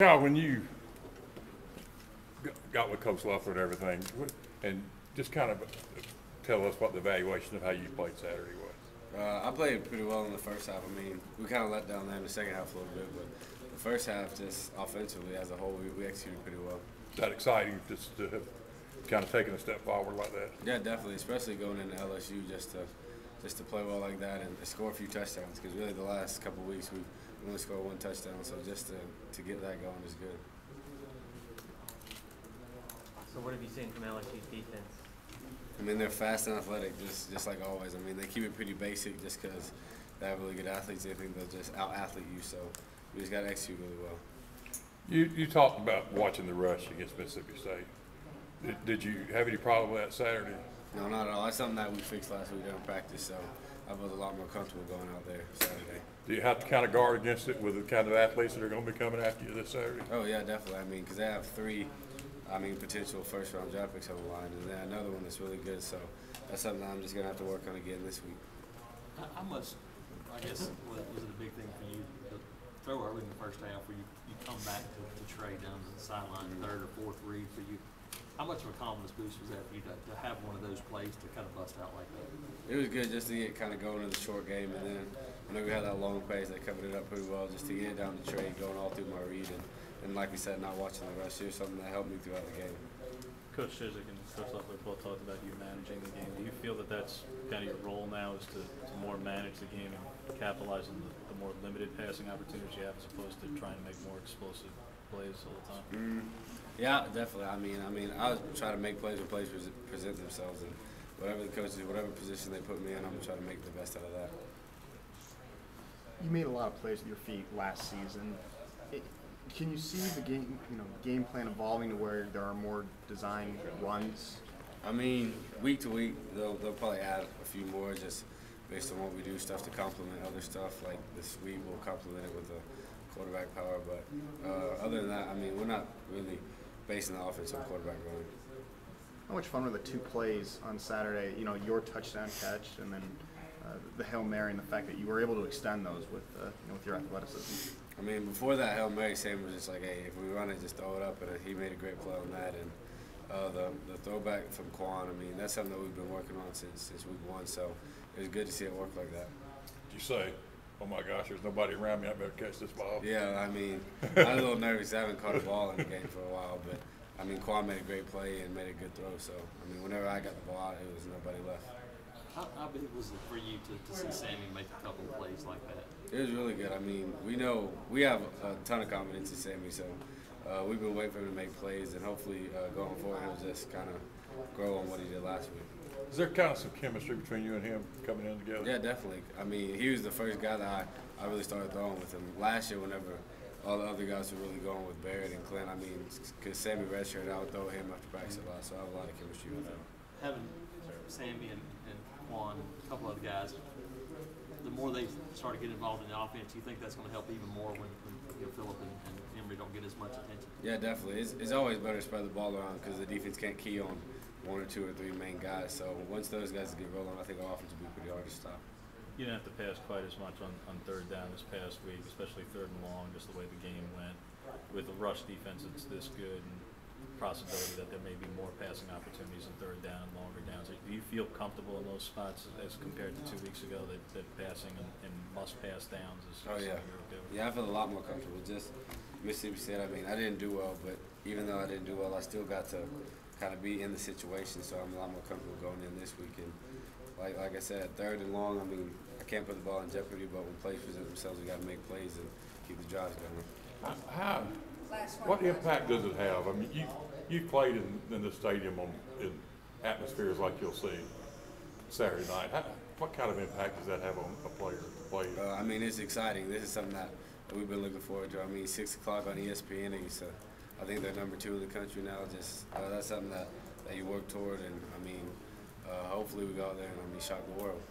Kyle, when you got with Coach Luffler and everything, and just kind of tell us what the evaluation of how you played Saturday was. I played pretty well in the first half. I mean, we kind of let down there in the second half a little bit, but the first half, just offensively as a whole, we executed pretty well. Is that exciting just to have kind of taken a step forward like that? Yeah, definitely, especially going into LSU just to play well like that and score a few touchdowns, because really the last couple of weeks we only scored one touchdown, so just to get that going is good. So what have you seen from LSU's defense? I mean, they're fast and athletic, just like always. I mean, they keep it pretty basic just because they have really good athletes. They think they'll just out-athlete you, so we just got to execute really well. You talked about watching the rush against Mississippi State. Did you have any problem with that Saturday? No, not at all. That's something that we fixed last week during practice, so I was a lot more comfortable going out there Saturday. Do you have to kind of guard against it with the kind of athletes that are going to be coming after you this Saturday? Oh, yeah, definitely. I mean, because they have three potential first-round draft picks on the line, and then another one that's really good. So that's something I'm just going to have to work on again this week. How much, I guess, was it a big thing for you to throw early in the first half where you come back to Trey down to the sideline, third or fourth read for you? How much of a confidence boost was that for you to have one of those plays to kind of bust out like that? It was good just to get kind of going in the short game, and then whenever we had that long pace, they covered it up pretty well just to get it down to Trey, going all through my read, and like we said, not watching the rush. Here's something that helped me throughout the game. Coach Chiswick and Coach Luffler both talked about you managing the game. Do you feel that that's kind of your role now, is to more manage the game and capitalize on the more limited passing opportunities you have as opposed to trying to make more explosive plays all the time? Yeah, definitely. I mean, I try to make plays when plays present themselves, and whatever the coaches, whatever position they put me in, I'm gonna try to make the best out of that. You made a lot of plays with your feet last season. Can you see the game plan evolving to where there are more design runs? I mean, week to week, they'll probably add a few more just based on what we do, stuff to complement other stuff. Like this week, we'll complement it with the quarterback power. But other than that, I mean, we're not really basing the offense on quarterback running. How much fun were the two plays on Saturday? You know, your touchdown catch and then the Hail Mary, and the fact that you were able to extend those with with your athleticism. I mean, before that Hail Mary, Sam was just like, hey, if we run it, just throw it up, and he made a great play on that. And the throwback from Quan, I mean, that's something that we've been working on since week one, so it was good to see it work like that. Did you say, oh my gosh, there's nobody around me, I better catch this ball? Yeah, I mean, I was a little nervous. I haven't caught a ball in the game for a while, but I mean, Quan made a great play and made a good throw, so I mean, whenever I got the ball out, it was nobody left. How big was it for you to see Sammy make a couple of plays like that? It was really good. I mean, we have a ton of confidence in Sammy, so we've been waiting for him to make plays, and hopefully going forward, he'll just kind of grow on what he did last week. Is there kind of some chemistry between you and him coming in together? Yeah, definitely. I mean, he was the first guy that I really started throwing with him. Last year, whenever all the other guys were really going with Barrett and Clint, I mean, because Sammy redshirted, I would throw him after practice a lot, so I have a lot of chemistry with him. Having Sammy and Quan, a couple other guys, the more they start to get involved in the offense, you think that's going to help even more when Phillip and Emory don't get as much attention? Yeah, definitely. It's always better to spread the ball around because the defense can't key on one or two or three main guys. So once those guys get rolling, I think our offense will be pretty hard to stop. You didn't have to pass quite as much on third down this past week, especially third and long, just the way the game went. With the rush defense, it's this good, and possibility that there may be more passing opportunities in third down, longer downs. Do you feel comfortable in those spots as compared to 2 weeks ago that passing and must-pass downs is oh, yeah. something you're okay with? Yeah, I feel a lot more comfortable. Just Mississippi State, I mean, I didn't do well, but even though I didn't do well, I still got to kind of be in the situation, so I'm a lot more comfortable going in this week. And like I said, third and long, I mean, I can't put the ball in jeopardy, but when plays present themselves, we got to make plays and keep the drives going. What impact does it have? I mean, you've played in the stadium in atmospheres like you'll see Saturday night. What kind of impact does that have on a player to play? I mean, it's exciting. This is something that we've been looking forward to. I mean, 6 o'clock on ESPN, I think they're number 2 in the country now. Just that's something that you work toward, and I mean, hopefully we go out there and shock the world.